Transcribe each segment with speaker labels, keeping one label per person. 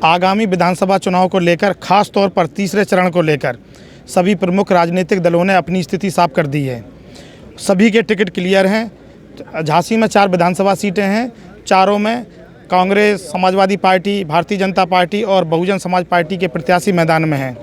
Speaker 1: आगामी विधानसभा चुनाव को लेकर खास तौर पर तीसरे चरण को लेकर सभी प्रमुख राजनीतिक दलों ने अपनी स्थिति साफ कर दी है। सभी के टिकट क्लियर हैं। झांसी में 4 विधानसभा सीटें हैं। चारों में कांग्रेस, समाजवादी पार्टी, भारतीय जनता पार्टी और बहुजन समाज पार्टी के प्रत्याशी मैदान में हैं।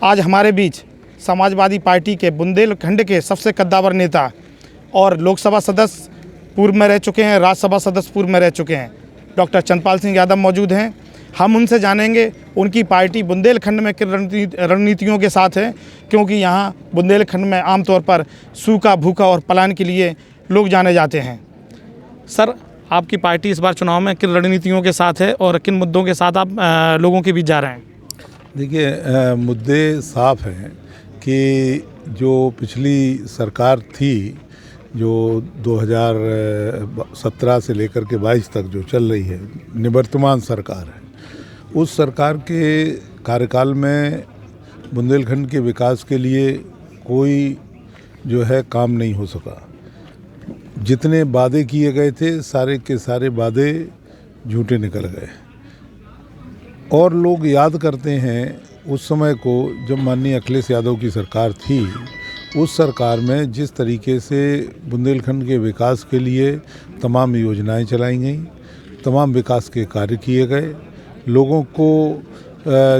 Speaker 1: आज हमारे बीच समाजवादी पार्टी के बुंदेलखंड के सबसे कद्दावर नेता और लोकसभा सदस्य पूर्व में रह चुके हैं, राज्यसभा सदस्य पूर्व में रह चुके हैं, डॉक्टर चंद्रपाल सिंह यादव मौजूद हैं। हम उनसे जानेंगे उनकी पार्टी बुंदेलखंड में किन रणनीतियों के साथ है, क्योंकि यहाँ बुंदेलखंड में आमतौर पर सूखा, भूखा और पलायन के लिए लोग जाने जाते हैं। सर, आपकी पार्टी इस बार चुनाव में किन रणनीतियों के साथ है और किन मुद्दों के साथ आप लोगों के बीच जा रहे हैं?
Speaker 2: देखिए, मुद्दे साफ हैं कि जो पिछली सरकार थी, जो 2017 से लेकर के 22 तक जो चल रही है, निवर्तमान सरकार है, उस सरकार के कार्यकाल में बुंदेलखंड के विकास के लिए कोई जो है काम नहीं हो सका। जितने वादे किए गए थे, सारे के सारे वादे झूठे निकल गए। और लोग याद करते हैं उस समय को, जब माननीय अखिलेश यादव की सरकार थी। उस सरकार में जिस तरीके से बुंदेलखंड के विकास के लिए तमाम योजनाएं चलाई गईं, तमाम विकास के कार्य किए गए, लोगों को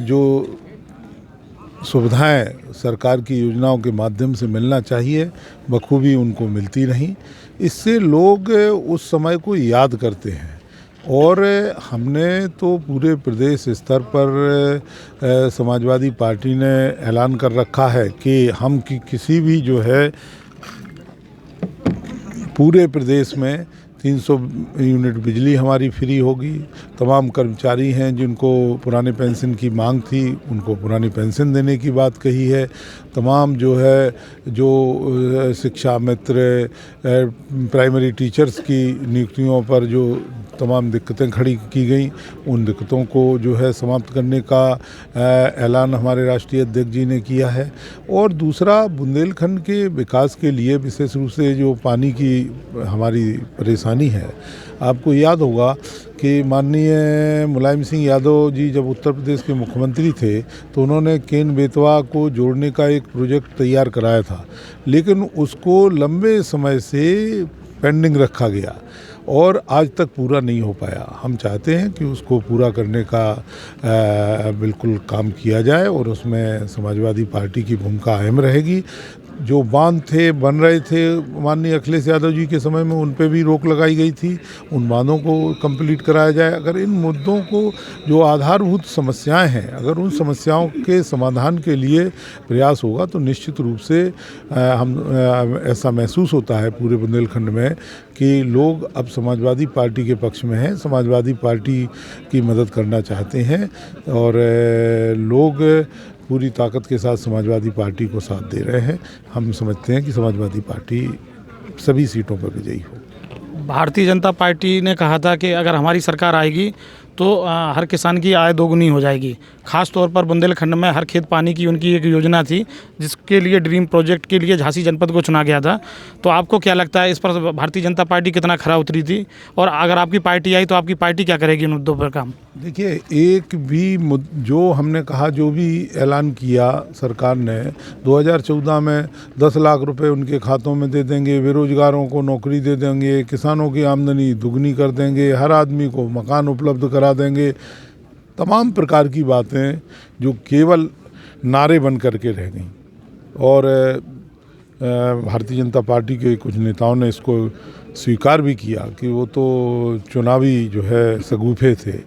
Speaker 2: जो सुविधाएं सरकार की योजनाओं के माध्यम से मिलना चाहिए, बखूबी उनको मिलती नहीं। इससे लोग उस समय को याद करते हैं। और हमने तो पूरे प्रदेश स्तर पर समाजवादी पार्टी ने ऐलान कर रखा है कि हम किसी भी जो है पूरे प्रदेश में 300 यूनिट बिजली हमारी फ्री होगी। तमाम कर्मचारी हैं जिनको पुराने पेंशन की मांग थी, उनको पुरानी पेंशन देने की बात कही है। तमाम जो है जो शिक्षा मित्र, प्राइमरी टीचर्स की नियुक्तियों पर जो तमाम दिक्कतें खड़ी की गई, उन दिक्कतों को जो है समाप्त करने का ऐलान हमारे राष्ट्रीय अध्यक्ष जी ने किया है। और दूसरा, बुंदेलखंड के विकास के लिए विशेष रूप से जो पानी की हमारी परेशानी है, आपको याद होगा कि माननीय मुलायम सिंह यादव जी जब उत्तर प्रदेश के मुख्यमंत्री थे, तो उन्होंने केन बेतवा को जोड़ने का एक प्रोजेक्ट तैयार कराया था, लेकिन उसको लंबे समय से पेंडिंग रखा गया और आज तक पूरा नहीं हो पाया। हम चाहते हैं कि उसको पूरा करने का बिल्कुल काम किया जाए और उसमें समाजवादी पार्टी की भूमिका अहम रहेगी। जो बांध थे, बन रहे थे माननीय अखिलेश यादव जी के समय में, उन पे भी रोक लगाई गई थी। उन बांधों को कंप्लीट कराया जाए। अगर इन मुद्दों को, जो आधारभूत समस्याएं हैं, अगर उन समस्याओं के समाधान के लिए प्रयास होगा तो निश्चित रूप से हम ऐसा महसूस होता है पूरे बुंदेलखंड में कि लोग अब समाजवादी पार्टी के पक्ष में हैं, समाजवादी पार्टी की मदद करना चाहते हैं और लोग पूरी ताकत के साथ समाजवादी पार्टी को साथ दे रहे हैं। हम समझते हैं कि समाजवादी पार्टी सभी सीटों पर विजयी हो।
Speaker 1: भारतीय जनता पार्टी ने कहा था कि अगर हमारी सरकार आएगी तो हर किसान की आय दोगुनी हो जाएगी। खास तौर पर बुंदेलखंड में हर खेत पानी की उनकी एक योजना थी, जिसके लिए ड्रीम प्रोजेक्ट के लिए झांसी जनपद को चुना गया था। तो आपको क्या लगता है इस पर भारतीय जनता पार्टी कितना खरा उतरी थी, और अगर आपकी पार्टी आई तो आपकी पार्टी क्या करेगी इन मुद्दों पर काम?
Speaker 2: देखिए, एक भी जो हमने कहा, जो भी ऐलान किया सरकार ने 2014 में 10 लाख रुपए उनके खातों में दे देंगे, बेरोजगारों को नौकरी दे देंगे, किसानों की आमदनी दुगनी कर देंगे, हर आदमी को मकान उपलब्ध करा देंगे, तमाम प्रकार की बातें जो केवल नारे बन करके रह गईं। और भारतीय जनता पार्टी के कुछ नेताओं ने इसको स्वीकार भी किया कि वो तो चुनावी जो है सगुफे थे।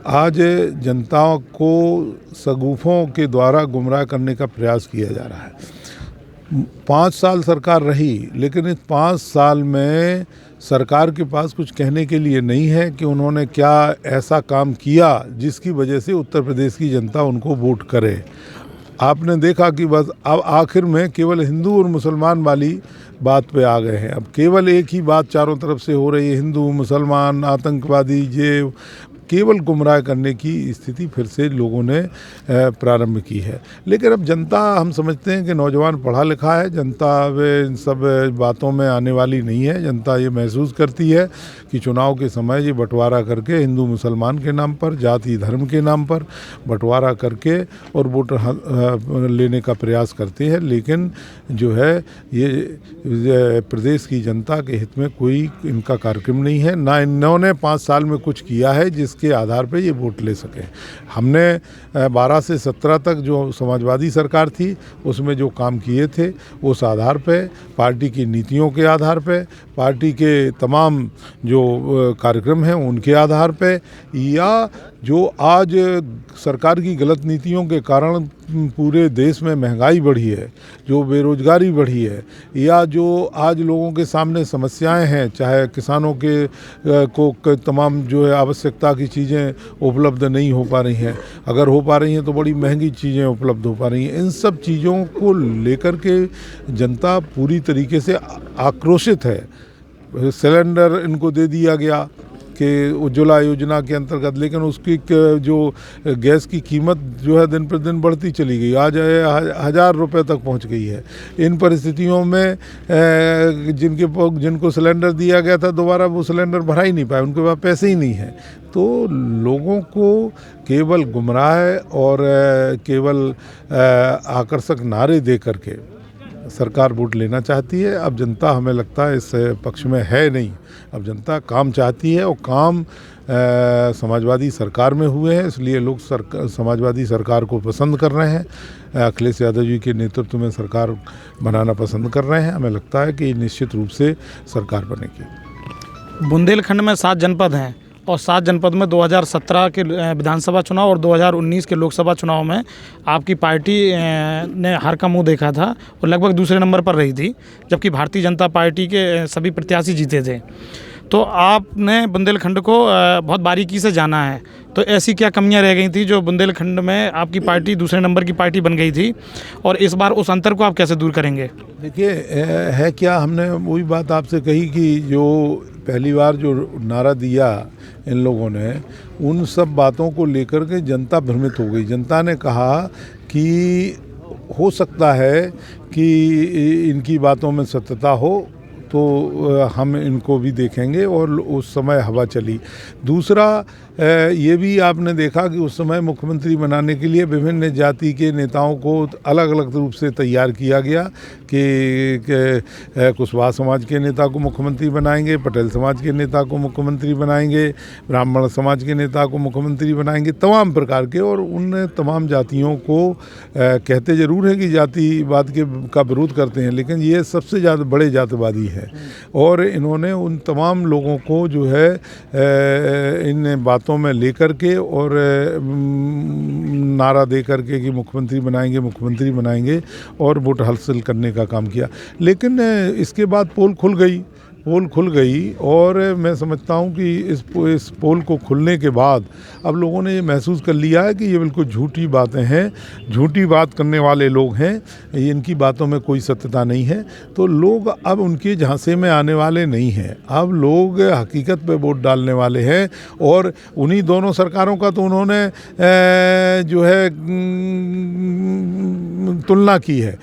Speaker 2: आज जनता को सगुफों के द्वारा गुमराह करने का प्रयास किया जा रहा है। 5 साल सरकार रही, लेकिन इस 5 साल में सरकार के पास कुछ कहने के लिए नहीं है कि उन्होंने क्या ऐसा काम किया जिसकी वजह से उत्तर प्रदेश की जनता उनको वोट करे। आपने देखा कि बस अब आखिर में केवल हिंदू और मुसलमान वाली बात पे आ गए हैं। अब केवल एक ही बात चारों तरफ से हो रही है, हिंदू, मुसलमान, आतंकवादी, ये केवल गुमराह करने की स्थिति फिर से लोगों ने प्रारंभ की है। लेकिन अब जनता, हम समझते हैं कि नौजवान पढ़ा लिखा है, जनता वे इन सब बातों में आने वाली नहीं है। जनता ये महसूस करती है कि चुनाव के समय ये बंटवारा करके हिंदू मुसलमान के नाम पर, जाति धर्म के नाम पर बंटवारा करके और वोट लेने का प्रयास करते हैं। लेकिन जो है ये प्रदेश की जनता के हित में कोई इनका कार्यक्रम नहीं है, ना इन्होंने 5 साल में कुछ किया है जिसके आधार पे ये वोट ले सकें। हमने 12 से 17 तक जो समाजवादी सरकार थी उसमें जो काम किए थे उस आधार पे, पार्टी की नीतियों के आधार पे, पार्टी के तमाम जो कार्यक्रम हैं उनके आधार पे, या जो आज सरकार की गलत नीतियों के कारण पूरे देश में महंगाई बढ़ी है, जो बेरोजगारी बढ़ी है, या जो आज लोगों के सामने समस्याएं हैं, चाहे किसानों को तमाम जो है आवश्यकता की चीज़ें उपलब्ध नहीं हो पा रही हैं, अगर हो पा रही हैं तो बड़ी महंगी चीज़ें उपलब्ध हो पा रही हैं। इन सब चीज़ों को लेकर के जनता पूरी तरीके से आक्रोशित है। सिलेंडर इनको दे दिया गया कि उज्ज्वला योजना के अंतर्गत, लेकिन उसकी जो गैस की कीमत जो है दिन पर दिन बढ़ती चली गई, आज 1000 रुपये तक पहुंच गई है। इन परिस्थितियों में जिनको सिलेंडर दिया गया था दोबारा वो सिलेंडर भरा ही नहीं पाए, उनके पास पैसे ही नहीं हैं। तो लोगों को केवल गुमराह और केवल आकर्षक नारे दे करके सरकार वोट लेना चाहती है। अब जनता, हमें लगता है, इस पक्ष में है नहीं। अब जनता काम चाहती है और काम समाजवादी सरकार में हुए हैं, इसलिए लोग समाजवादी सरकार को पसंद कर रहे हैं। अखिलेश यादव जी के नेतृत्व में सरकार बनाना पसंद कर रहे हैं। हमें लगता है कि निश्चित रूप से सरकार बनेगी।
Speaker 1: बुंदेलखंड में 7 जनपद हैं और 7 जनपद में 2017 के विधानसभा चुनाव और 2019 के लोकसभा चुनाव में आपकी पार्टी ने हार का मुंह देखा था और लगभग दूसरे नंबर पर रही थी, जबकि भारतीय जनता पार्टी के सभी प्रत्याशी जीते थे। तो आपने बुंदेलखंड को बहुत बारीकी से जाना है, तो ऐसी क्या कमियां रह गई थी जो बुंदेलखंड में आपकी पार्टी दूसरे नंबर की पार्टी बन गई थी, और इस बार उस अंतर को आप कैसे दूर करेंगे?
Speaker 2: देखिए, है क्या, हमने वही बात आपसे कही कि जो पहली बार जो नारा दिया इन लोगों ने, उन सब बातों को लेकर के जनता भ्रमित हो गई। जनता ने कहा कि हो सकता है कि इनकी बातों में सत्यता हो तो हम इनको भी देखेंगे, और उस समय हवा चली। दूसरा, ये भी आपने देखा कि उस समय मुख्यमंत्री बनाने के लिए विभिन्न जाति के नेताओं को अलग अलग रूप से तैयार किया गया कि कुशवाहा समाज के नेता को मुख्यमंत्री बनाएंगे, पटेल समाज के नेता को मुख्यमंत्री बनाएंगे, ब्राह्मण समाज के नेता को मुख्यमंत्री बनाएंगे, तमाम प्रकार के। और उन तमाम जातियों को कहते ज़रूर हैं कि जातिवाद का विरोध करते हैं, लेकिन ये सबसे ज़्यादा बड़े जातिवादी है। और इन्होंने उन तमाम लोगों को जो है इन बातों में लेकर के और नारा दे करके कि मुख्यमंत्री बनाएंगे और वोट हासिल करने का काम किया। लेकिन इसके बाद पोल खुल गई और मैं समझता हूं कि इस पोल को खुलने के बाद अब लोगों ने ये महसूस कर लिया है कि ये बिल्कुल झूठी बातें हैं, झूठी बात करने वाले लोग हैं, इनकी बातों में कोई सत्यता नहीं है। तो लोग अब उनके झांसे में आने वाले नहीं हैं, अब लोग हकीकत पे वोट डालने वाले हैं। और उन्हीं दोनों सरकारों का तो उन्होंने जो है तुलना की है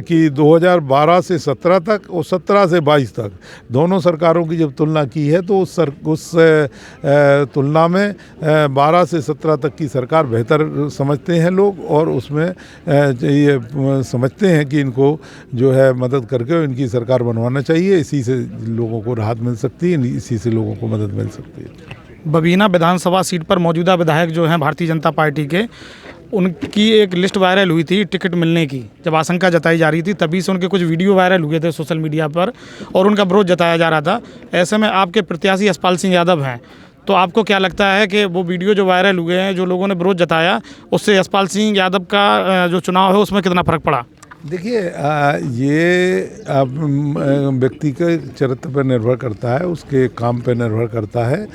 Speaker 2: कि 2012 से 17 तक और 17 से 22 तक दोनों सरकारों की जब तुलना की है तो उस तुलना में 12 से 17 तक की सरकार बेहतर समझते हैं लोग, और उसमें ये समझते हैं कि इनको जो है मदद करके इनकी सरकार बनवाना चाहिए। इसी से लोगों को राहत मिल सकती है, इसी से लोगों को मदद मिल सकती है।
Speaker 1: बबीना विधानसभा सीट पर मौजूदा विधायक जो हैं भारतीय जनता पार्टी के, उनकी एक लिस्ट वायरल हुई थी टिकट मिलने की, जब आशंका जताई जा रही थी तभी से उनके कुछ वीडियो वायरल हुए थे सोशल मीडिया पर और उनका विरोध जताया जा रहा था। ऐसे में आपके प्रत्याशी यशपाल सिंह यादव हैं, तो आपको क्या लगता है कि वो वीडियो जो वायरल हुए हैं, जो लोगों ने विरोध जताया, उससे यशपाल सिंह यादव का जो चुनाव है उसमें कितना फ़र्क पड़ा?
Speaker 2: देखिए, ये अब व्यक्ति के चरित्र पर निर्भर करता है, उसके काम पर निर्भर करता है।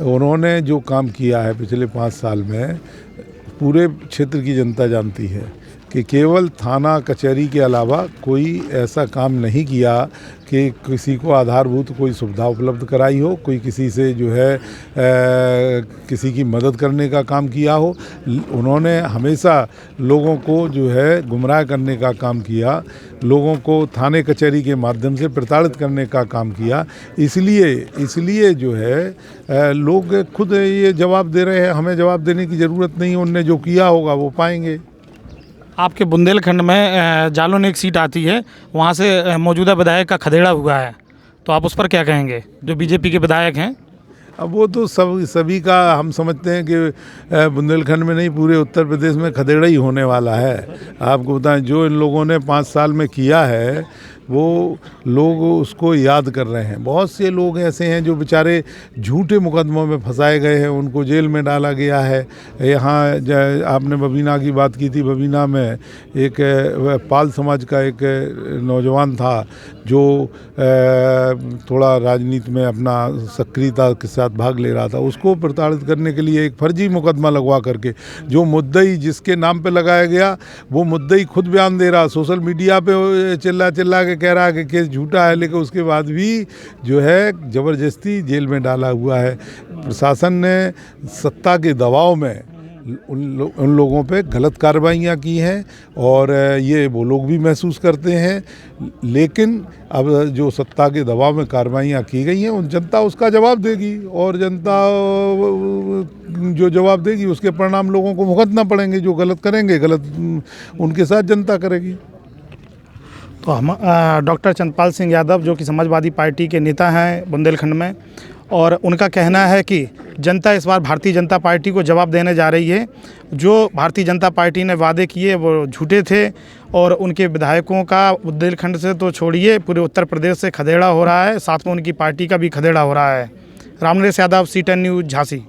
Speaker 2: उन्होंने जो काम किया है पिछले 5 साल में पूरे क्षेत्र की जनता जानती है। कि केवल थाना कचहरी के अलावा कोई ऐसा काम नहीं किया कि किसी को आधारभूत कोई सुविधा उपलब्ध कराई हो, कोई किसी से जो है किसी की मदद करने का काम किया हो। उन्होंने हमेशा लोगों को जो है गुमराह करने का काम किया, लोगों को थाने कचहरी के माध्यम से प्रताड़ित करने का काम किया। इसलिए जो है लोग खुद ये जवाब दे रहे हैं, हमें जवाब देने की ज़रूरत नहीं है, उनने जो किया होगा वो पाएंगे।
Speaker 1: आपके बुंदेलखंड में जालौन एक सीट आती है, वहाँ से मौजूदा विधायक का खदेड़ा हुआ है, तो आप उस पर क्या कहेंगे, जो बीजेपी के विधायक हैं?
Speaker 2: अब वो तो सभी का हम समझते हैं कि बुंदेलखंड में नहीं पूरे उत्तर प्रदेश में खदेड़ा ही होने वाला है। आपको बताएं, जो इन लोगों ने 5 साल में किया है वो लोग उसको याद कर रहे हैं। बहुत से लोग ऐसे हैं जो बेचारे झूठे मुकदमों में फंसाए गए हैं, उनको जेल में डाला गया है। यहाँ आपने बबीना की बात की थी, बबीना में एक पाल समाज का एक नौजवान था जो थोड़ा राजनीति में अपना सक्रियता के साथ भाग ले रहा था, उसको प्रताड़ित करने के लिए एक फर्जी मुकदमा लगवा करके जो मुद्दई जिसके नाम पे लगाया गया वो मुद्दई खुद बयान दे रहा, सोशल मीडिया पे चिल्ला के कह रहा है कि केस झूठा है, लेकिन उसके बाद भी जो है ज़बरदस्ती जेल में डाला हुआ है। प्रशासन ने सत्ता के दबाव में उन लोगों पे गलत कार्रवाइयाँ की हैं और ये वो लोग भी महसूस करते हैं। लेकिन अब जो सत्ता के दबाव में कार्रवाइयाँ की गई हैं, उन जनता उसका जवाब देगी और जनता जो जवाब देगी उसके परिणाम लोगों को भुगतना पड़ेंगे। जो गलत करेंगे गलत उनके साथ जनता करेगी। तो हम
Speaker 1: डॉक्टर चंद्रपाल सिंह यादव जो कि समाजवादी पार्टी के नेता हैं बुंदेलखंड में, और उनका कहना है कि जनता इस बार भारतीय जनता पार्टी को जवाब देने जा रही है। जो भारतीय जनता पार्टी ने वादे किए वो झूठे थे और उनके विधायकों का बुंदेलखंड से तो छोड़िए पूरे उत्तर प्रदेश से खदेड़ा हो रहा है, साथ में उनकी पार्टी का भी खदेड़ा हो रहा है। Ramnaresh Yadav, C10 news, Jhansi.